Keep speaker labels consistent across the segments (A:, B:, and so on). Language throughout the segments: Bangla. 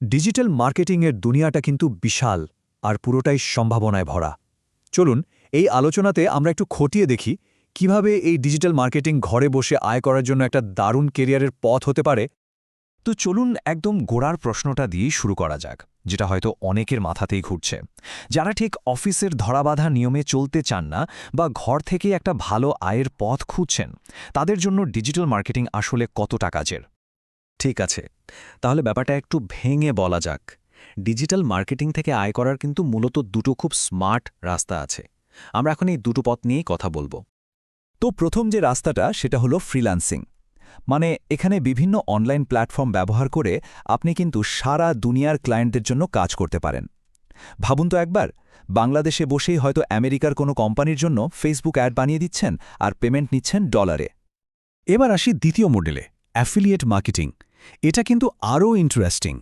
A: ডিজিটাল মার্কেটিংয়ের দুনিয়াটা কিন্তু বিশাল আর পুরোটাই সম্ভাবনায় ভরা। চলুন এই আলোচনাতে আমরা একটু খতিয়ে দেখি কিভাবে এই ডিজিটাল মার্কেটিং ঘরে বসে আয় করার জন্য একটা দারুণ কেরিয়ারের পথ হতে পারে। তো চলুন একদম গোড়ার প্রশ্নটা দিয়েই শুরু করা যাক, যেটা হয়তো অনেকের মাথাতেই ঘুরছে। যারা ঠিক অফিসের ধরাবাঁধা নিয়মে চলতে চান না বা ঘর থেকে একটা ভালো আয়ের পথ খুঁজছেন, তাদের জন্য ডিজিটাল মার্কেটিং আসলে কতটা কাজের?
B: ঠিক আছে, তাহলে ব্যাপারটা একটু ভেঙে বলা যাক। ডিজিটাল মার্কেটিং থেকে আয় করার কিন্তু মূলত দুটো খুব স্মার্ট রাস্তা আছে। আমরা এখন এই দুটো পথ নিয়েই কথা বলবো।
A: তো প্রথম যে রাস্তাটা সেটা হলো ফ্রিল্যান্সিং। মানে এখানে বিভিন্ন অনলাইন প্ল্যাটফর্ম ব্যবহার করে আপনি কিন্তু সারা দুনিয়ার ক্লায়েন্টদের জন্য কাজ করতে পারেন। ভাবুন তো একবার, বাংলাদেশে বসেই হয়তো আমেরিকার কোনো কোম্পানির জন্য ফেসবুক অ্যাড বানিয়ে দিচ্ছেন আর পেমেন্ট নিচ্ছেন ডলারে। এবার আসি দ্বিতীয় মডেলে, অ্যাফিলিয়েট মার্কেটিং। এটা কিন্তু আরও ইন্টারেস্টিং।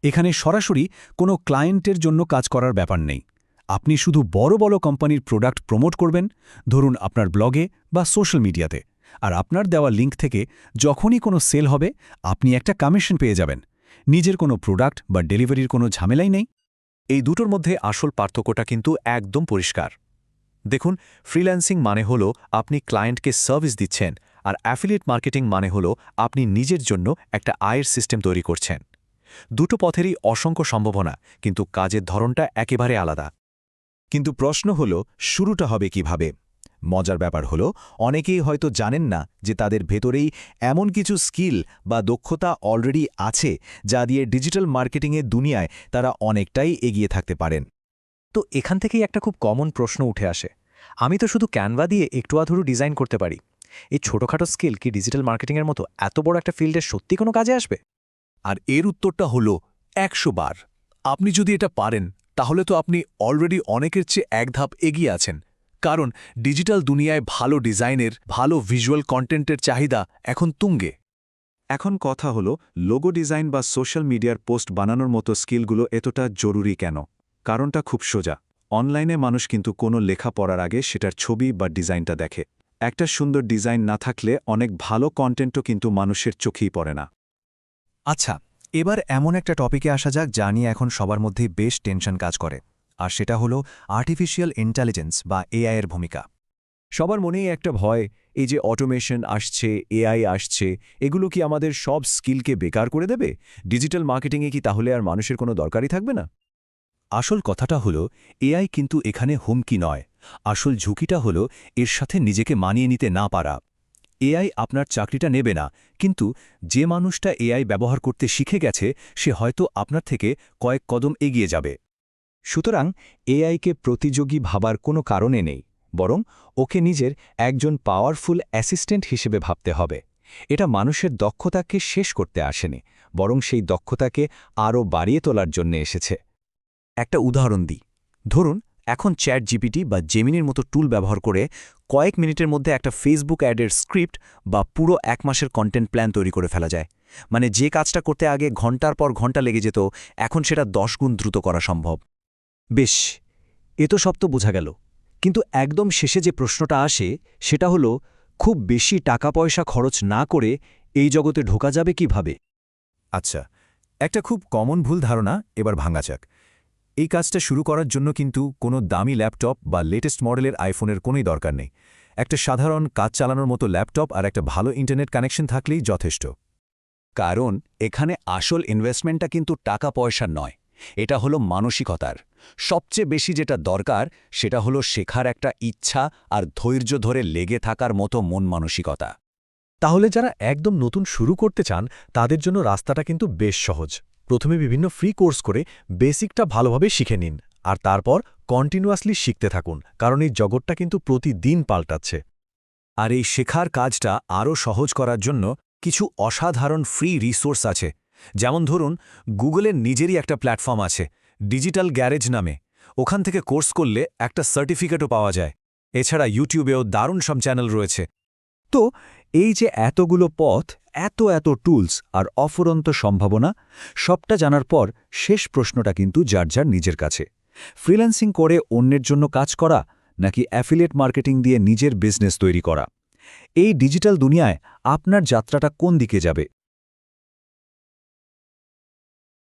A: এখানে সরাসরি কোনো ক্লায়েন্টের জন্য কাজ করার ব্যাপার নেই। আপনি শুধু বড় বড় কোম্পানির প্রোডাক্ট প্রমোট করবেন, ধরুন আপনার ব্লগে বা সোশ্যাল মিডিয়াতে, আর আপনার দেওয়া লিঙ্ক থেকে যখনই কোনো সেল হবে আপনি একটা কমিশন পেয়ে যাবেন। নিজের কোনো প্রোডাক্ট বা ডেলিভারির কোনো ঝামেলাই নেই।
B: এই দুটোর মধ্যে আসল পার্থক্যটা কিন্তু একদম পরিষ্কার। দেখুন, ফ্রিল্যান্সিং মানে হলো আপনি ক্লায়েন্টকে সার্ভিস দিচ্ছেন, আর অ্যাফিলিয়েট মার্কেটিং মানে হলো আপনি নিজের জন্য একটা আয়ের সিস্টেম তৈরি করছেন। দুটো পথেরই অসংখ্য সম্ভাবনা, কিন্তু কাজের ধরনটা একেবারে আলাদা। কিন্তু প্রশ্ন হলো, শুরুটা হবে কিভাবে? মজার ব্যাপার হলো, অনেকেই হয়তো জানেন না যে তাদের ভেতরেই এমন কিছু স্কিল বা দক্ষতা অলরেডি আছে যা দিয়ে ডিজিটাল মার্কেটিংয়ের দুনিয়ায় তারা অনেকটাই এগিয়ে থাকতে পারেন।
C: তো এখান থেকেই একটা খুব কমন প্রশ্ন উঠে আসে, আমি তো শুধু ক্যানভা দিয়ে একটু আধটু ডিজাইন করতে পারি। এই ছোটোখাটো স্কিল কি ডিজিটাল মার্কেটিংয়ের মতো এত বড় একটা ফিল্ডে সত্যি কোনো কাজে আসবে?
A: আর এর উত্তরটা হলো ১০০ বার। আপনি যদি এটা পারেন তাহলে তো আপনি অলরেডি অনেকের চেয়ে এক ধাপ এগিয়ে আছেন। কারণ ডিজিটাল দুনিয়ায় ভালো ডিজাইনের, ভালো ভিজুয়াল কন্টেন্টের চাহিদা এখন তুঙ্গে।
B: এখন কথা হলো, লোগো ডিজাইন বা সোশ্যাল মিডিয়ার পোস্ট বানানোর মতো স্কিলগুলো এতটা জরুরি কেন? কারণটা খুব সোজা। অনলাইনে মানুষ কিন্তু কোনো লেখা পড়ার আগে সেটার ছবি বা ডিজাইনটা দেখে। একটা সুন্দর ডিজাইন না থাকলে অনেক ভালো কন্টেন্টও কিন্তু মানুষের চোখেই পড়ে না।
A: আচ্ছা, এবার এমন একটা টপিকে আসা যাক যা নিয়ে এখন সবার মধ্যেই বেশ টেনশন কাজ করে, আর সেটা হলো আর্টিফিশিয়াল ইন্টেলিজেন্স বা এআই এর ভূমিকা। সবার মনেই একটা ভয়, এই যে অটোমেশন আসছে, এআই আসছে, এগুলো কি আমাদের সব স্কিলকে বেকার করে দেবে? ডিজিটাল মার্কেটিংয়ে কি তাহলে আর মানুষের কোনো দরকারই থাকবে না? আসল কথাটা হলো, এআই কিন্তু এখানে হুমকি নয়। আসল ঝুঁকিটা হলো এর সাথে নিজেকে মানিয়ে নিতে না পারা। এআই আপনার চাকরিটা নেবে না, কিন্তু যে মানুষটা এআই ব্যবহার করতে শিখে গেছে সে হয়তো আপনার থেকে কয়েক কদম এগিয়ে যাবে। সুতরাং এআইকে প্রতিযোগী ভাবার কোনো কারণে নেই, বরং ওকে নিজের একজন পাওয়ারফুল অ্যাসিস্ট্যান্ট হিসেবে ভাবতে হবে। এটা মানুষের দক্ষতাকে শেষ করতে আসেনি, বরং সেই দক্ষতাকে আরও বাড়িয়ে তোলার জন্য এসেছে। একটা উদাহরণ দিই, ধরুন এখন চ্যাট জিপিটি বা জেমিনির মতো টুল ব্যবহার করে কয়েক মিনিটের মধ্যে একটা ফেসবুক অ্যাডের স্ক্রিপ্ট বা পুরো ১ মাসের কন্টেন্ট প্ল্যান তৈরি করে ফেলা যায়। মানে যে কাজটা করতে আগে ঘন্টার পর ঘন্টা লেগে যেত, এখন সেটা ১০ গুণ দ্রুত করা সম্ভব। বেশ, এ তো সব তো বোঝা গেল, কিন্তু একদম শেষে যে প্রশ্নটা আসে সেটা হলো, খুব বেশি টাকা পয়সা খরচ না করে এই জগতে ঢোকা যাবে কিভাবে? আচ্ছা, একটা খুব কমন ভুল ধারণা এবার ভাঙা যাক। এই কাজটা শুরু করার জন্য কিন্তু কোনো দামি ল্যাপটপ বা লেটেস্ট মডেলের আইফোনের কোনোই দরকার নেই। একটা সাধারণ কাজ চালানোর মতো ল্যাপটপ আর একটা ভালো ইন্টারনেট কানেকশন থাকলেই যথেষ্ট। কারণ এখানে আসল ইনভেস্টমেন্টটা কিন্তু টাকা পয়সা নয়, এটা হলো মানসিকতার। সবচেয়ে বেশি যেটা দরকার সেটা হলো শেখার একটা ইচ্ছা আর ধৈর্য ধরে লেগে থাকার মতো মন মানসিকতা।
C: তাহলে যারা একদম নতুন শুরু করতে চান তাদের জন্য রাস্তাটা কিন্তু বেশ সহজ। প্রথমে বিভিন্ন ফ্রি কোর্স করে বেসিকটা ভালোভাবে শিখে নিন, আর তারপর কন্টিনিউয়াসলি শিখতে থাকুন, কারণ এই জগৎটা কিন্তু প্রতিদিন পাল্টাচ্ছে।
A: আর এই শেখার কাজটা আরও সহজ করার জন্য কিছু অসাধারণ ফ্রি রিসোর্স আছে। যেমন ধরুন, গুগলের নিজেরই একটা প্ল্যাটফর্ম আছে, ডিজিটাল গ্যারেজ নামে। ওখান থেকে কোর্স করলে একটা সার্টিফিকেটও পাওয়া যায়। এছাড়া ইউটিউবেও দারুণ সব চ্যানেল রয়েছে। তো এই যে এতগুলো পথ, এত টুলস আর অফুরন্ত সম্ভাবনা, সবটা জানার পর শেষ প্রশ্নটা কিন্তু যার যার নিজের কাছে। ফ্রিল্যান্সিং করে অন্যের জন্য কাজ করা, নাকি অ্যাফিলিয়েট মার্কেটিং দিয়ে নিজের বিজনেস তৈরি করা? এই ডিজিটাল দুনিয়ায় আপনার যাত্রাটা কোন দিকে যাবে?